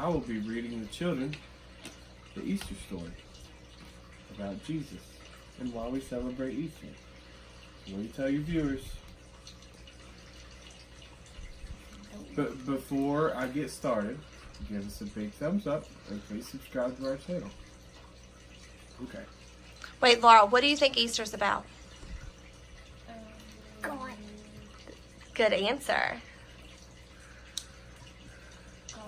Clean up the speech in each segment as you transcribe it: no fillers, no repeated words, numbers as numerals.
I will be reading the children the Easter story about Jesus and why we celebrate Easter. What do you tell your viewers? But before I get started, give us a big thumbs up and please subscribe to our channel. Okay. Wait, Laura, what do you think Easter's about? God. Good answer. God.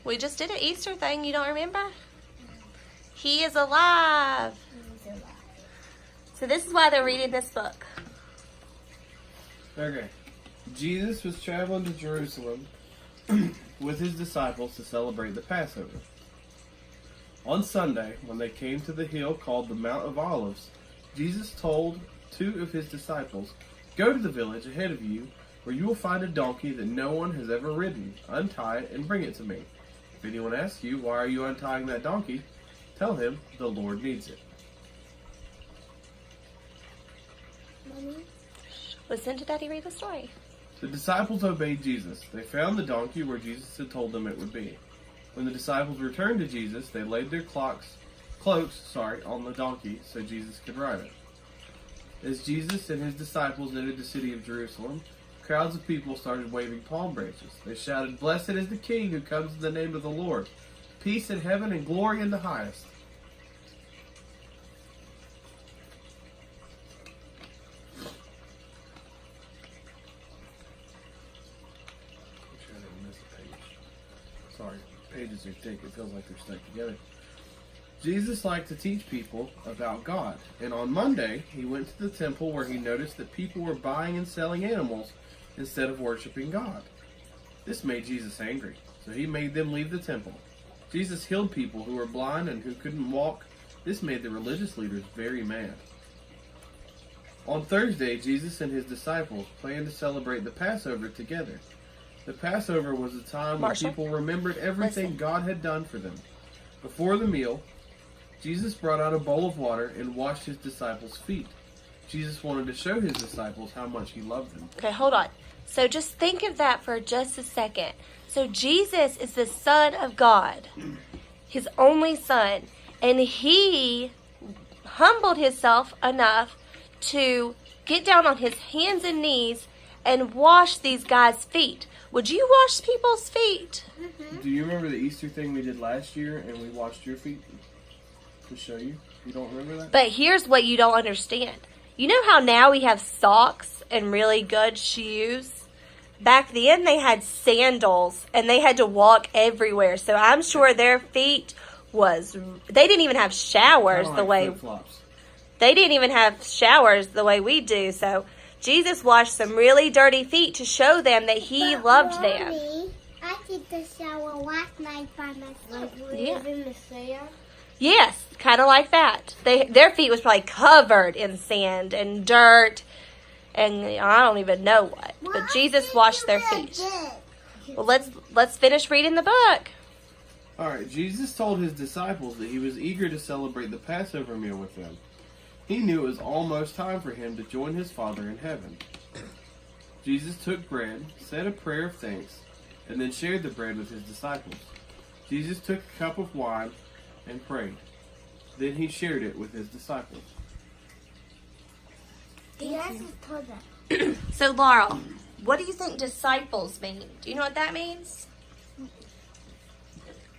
We just did an Easter thing. You don't remember? He is alive. He's alive. So this is why they're reading this book. Okay. Jesus was traveling to Jerusalem with his disciples to celebrate the Passover. On Sunday, when they came to the hill called the Mount of Olives, Jesus told 2 of his disciples, "Go to the village ahead of you, where you will find a donkey that no one has ever ridden. Untie it and bring it to me. If anyone asks you, 'Why are you untying that donkey?' tell him, 'The Lord needs it.'" Mommy? Listen to Daddy read the story. The disciples obeyed Jesus. They found the donkey where Jesus had told them it would be. When the disciples returned to Jesus, they laid their cloaks on the donkey so Jesus could ride it. As Jesus and his disciples entered the city of Jerusalem, crowds of people started waving palm branches. They shouted, "Blessed is the King who comes in the name of the Lord. Peace in heaven and glory in the highest." I didn't miss a page. Sorry, pages are thick. It feels like they're stuck together. Jesus liked to teach people about God, and on Monday, he went to the temple where he noticed that people were buying and selling animals instead of worshiping God. This made Jesus angry, so he made them leave the temple. Jesus healed people who were blind and who couldn't walk. This made the religious leaders very mad. On Thursday, Jesus and his disciples planned to celebrate the Passover together. The Passover was a time when people remembered everything God had done for them. Before the meal, Jesus brought out a bowl of water and washed his disciples' feet. Jesus wanted to show his disciples how much he loved them. Okay, hold on. So just think of that for just a second. So Jesus is the Son of God, his only Son, and he humbled himself enough to get down on his hands and knees and wash these guys' feet. Would you wash people's feet? Do you remember the Easter thing we did last year and we washed your feet to show you? You don't remember that? But here's what you don't understand. You know how now we have socks and really good shoes? Back then they had sandals and they had to walk everywhere. So I'm sure their feet they didn't even have showers Kinda the like way flip-flops. they didn't even have showers the way we do. So Jesus washed some really dirty feet to show them that he loved them. Mommy, I took the shower last night by myself. Yeah. In the sand? Yes, kind of like that. Their feet was probably covered in sand and dirt and I don't even know what. But Jesus washed their feet. Well, let's finish reading the book. Alright, Jesus told his disciples that he was eager to celebrate the Passover meal with them. He knew it was almost time for him to join his Father in heaven. Jesus took bread, said a prayer of thanks, and then shared the bread with his disciples. Jesus took a cup of wine and prayed. Then he shared it with his disciples. Yes, I told them. So, Laurel, what do you think disciples mean? Do you know what that means?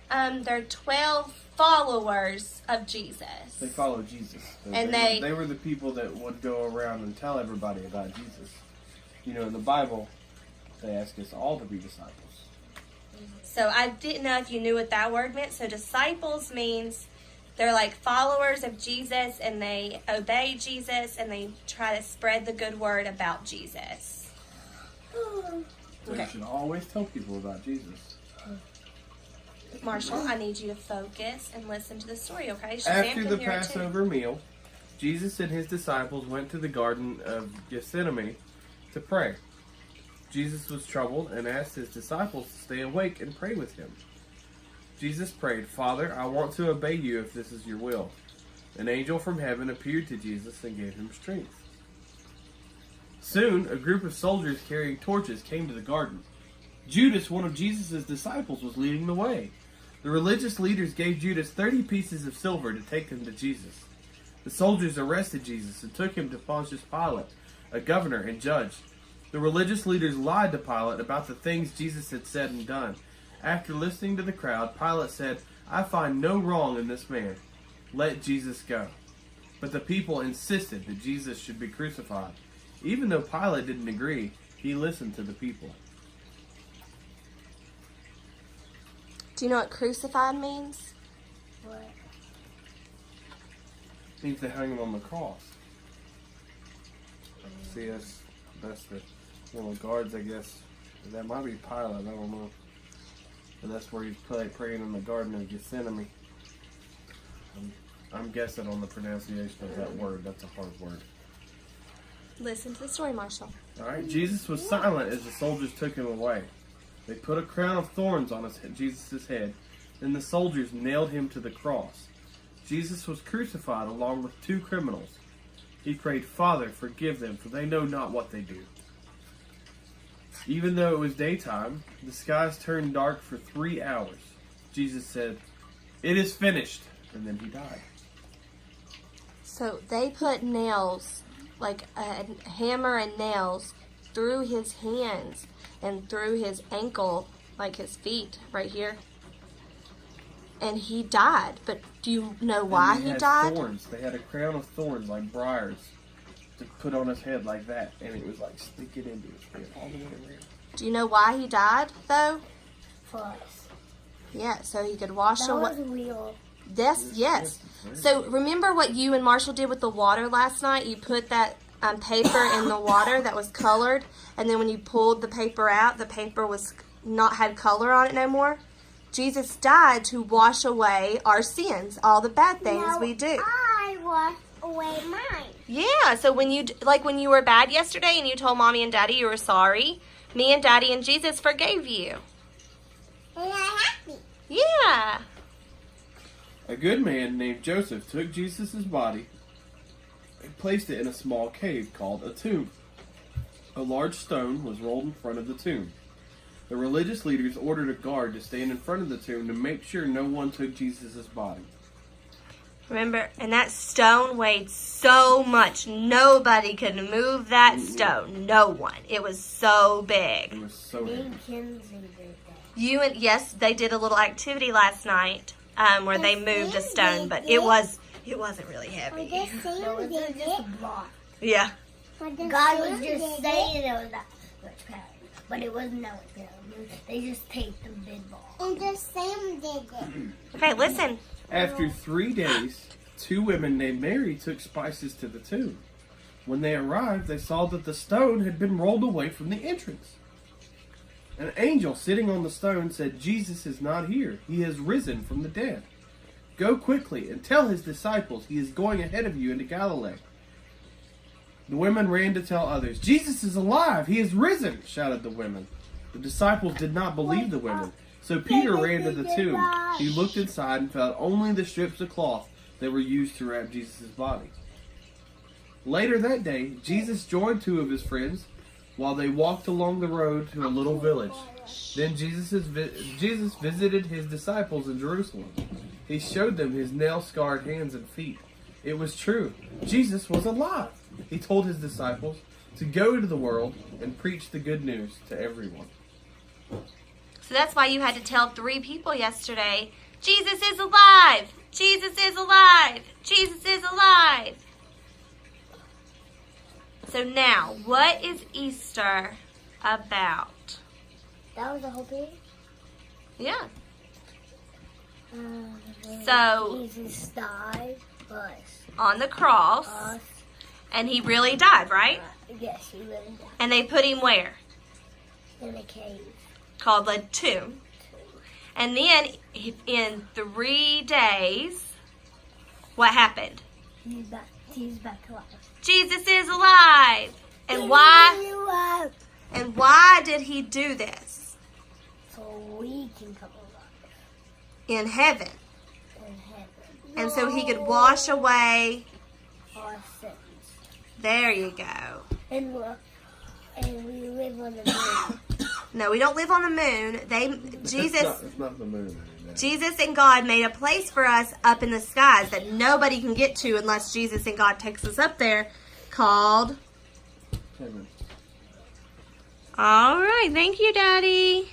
They're 12 followers of Jesus. They followed Jesus. And they were the people that would go around and tell everybody about Jesus. You know, in the Bible, they ask us all to be disciples. So I didn't know if you knew what that word meant. So disciples means they're like followers of Jesus and they obey Jesus and they try to spread the good word about Jesus. So you should always tell people about Jesus. Marshall, I need you to focus and listen to the story, okay? Shazam After can the hear it too. Passover meal, Jesus and his disciples went to the Garden of Gethsemane to pray. Jesus was troubled and asked his disciples to stay awake and pray with him. Jesus prayed, "Father, I want to obey you if this is your will." An angel from heaven appeared to Jesus and gave him strength. Soon, a group of soldiers carrying torches came to the garden. Judas, one of Jesus' disciples, was leading the way. The religious leaders gave Judas 30 pieces of silver to take them to Jesus. The soldiers arrested Jesus and took him to Pontius Pilate, a governor and judge. The religious leaders lied to Pilate about the things Jesus had said and done. After listening to the crowd, Pilate said, "I find no wrong in this man. Let Jesus go." But the people insisted that Jesus should be crucified. Even though Pilate didn't agree, he listened to the people. Do you know what crucified means? What? It means they hung him on the cross. See, that's the one of the guards, I guess. That might be Pilate, I don't know. But that's where he's praying in the Garden of Gethsemane. I'm guessing on the pronunciation of that word. That's a hard word. Listen to the story, Marshall. Alright, Jesus was silent as the soldiers took him away. They put a crown of thorns on Jesus' head. Then the soldiers nailed him to the cross. Jesus was crucified along with 2 criminals. He prayed, "Father, forgive them, for they know not what they do." Even though it was daytime, the skies turned dark for 3 hours. Jesus said, "It is finished," and then he died. So they put nails, like a hammer and nails, through his hands and through his ankle, like his feet right here. And he died. But do you know why And he had died? Thorns. They had a crown of thorns like briars to put on his head like that, and it was like sticking into his head all the way around. Do you know why he died, though? For us. Yeah, so he could wash That away. was real. Yes. So remember what you and Marshall did with the water last night? You put that paper in the water that was colored, and then when you pulled the paper out, the paper was not had color on it no more. Jesus died to wash away our sins, all the bad things Now we do. I washed away mine. Yeah, so when you were bad yesterday and you told Mommy and Daddy you were sorry, me and Daddy and Jesus forgave you. And I'm happy. Yeah. A good man named Joseph took Jesus' body and placed it in a small cave called a tomb. A large stone was rolled in front of the tomb. The religious leaders ordered a guard to stand in front of the tomb to make sure no one took Jesus' body. Remember, and that stone weighed so much. Nobody could move that stone. No one. It was so big. It was so Me heavy. and Kinsey did that. Yes, they did a little activity last night where they moved a stone, but it wasn't really For heavy. the same did it. block. Yeah. For the God same was just did saying it was that much power, but it wasn't that much power. They just taped the big ball. And the same did it. Okay, listen. After 3 days, 2 women named Mary took spices to the tomb. When they arrived, they saw that the stone had been rolled away from the entrance. An angel sitting on the stone said, "Jesus is not here. He has risen from the dead. Go quickly and tell his disciples he is going ahead of you into Galilee." The women ran to tell others, "Jesus is alive. He is risen," shouted the women. The disciples did not believe the women. So Peter ran to the tomb. He looked inside and found only the strips of cloth that were used to wrap Jesus' body. Later that day, Jesus joined 2 of his friends while they walked along the road to a little village. Then Jesus visited his disciples in Jerusalem. He showed them his nail-scarred hands and feet. It was true. Jesus was alive. He told his disciples to go into the world and preach the good news to everyone. So that's why you had to tell 3 people yesterday, Jesus is alive! Jesus is alive! Jesus is alive! So now, what is Easter about? That was the whole thing? Yeah. So, Jesus died for us. on the cross, and he really died, right? Yes, he really died. And they put him where? In a cave. Called the tomb. And then, in 3 days, what happened? He's back alive. Jesus is alive! And why? And why did he do this? So we can come alive In heaven. in heaven. And so he could wash away. Our sins. There you go. And we live on the moon. No, we don't live on the moon. Jesus It's not the moon. Man. Jesus and God made a place for us up in the skies that nobody can get to unless Jesus and God takes us up there, called... Heaven. All right. Thank you, Daddy.